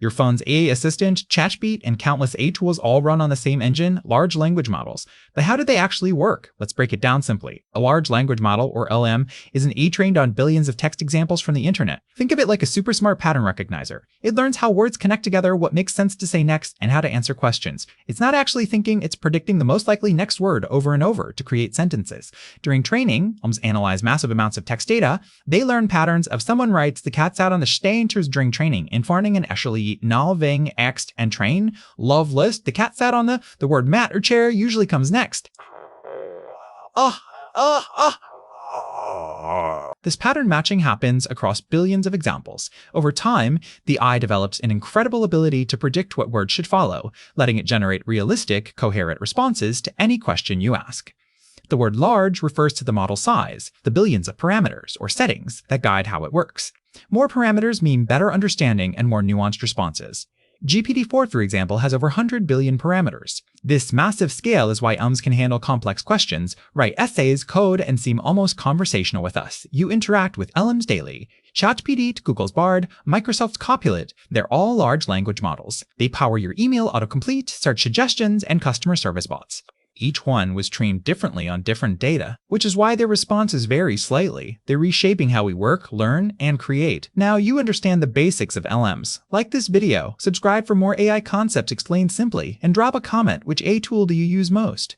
Your phone's AI assistant, ChatGPT, and countless AI tools all run on the same engine, large language models. But how do they actually work? Let's break it down simply. A large language model, or LLM, is an AI trained on billions of text examples from the internet. Think of it like a super smart pattern recognizer. It learns how words connect together, what makes sense to say next, and how to answer questions. It's not actually thinking, it's predicting the most likely next word over and over to create sentences. During training, LLMs analyze massive amounts of text data. They learn patterns of someone writes, the cat's out on the steintjes during training, in farning and actually nalving ext and train. Love list, the cat sat on the word mat or chair usually comes next. This pattern matching happens across billions of examples. Over time, the eye develops an incredible ability to predict what words should follow, letting it generate realistic, coherent responses to any question you ask. The word large refers to the model size, the billions of parameters or settings that guide how it works. More parameters mean better understanding and more nuanced responses. GPT-4, for example, has over 100 billion parameters. This massive scale is why LLMs can handle complex questions, write essays, code, and seem almost conversational with us. You interact with LLMs daily. ChatGPT, Google's Bard, Microsoft's Copilot, they're all large language models. They power your email autocomplete, search suggestions, and customer service bots. Each one was trained differently on different data, which is why their responses vary slightly. They're reshaping how we work, learn, and create. Now you understand the basics of LLMs. Like this video, subscribe for more AI concepts explained simply, and drop a comment: which AI tool do you use most?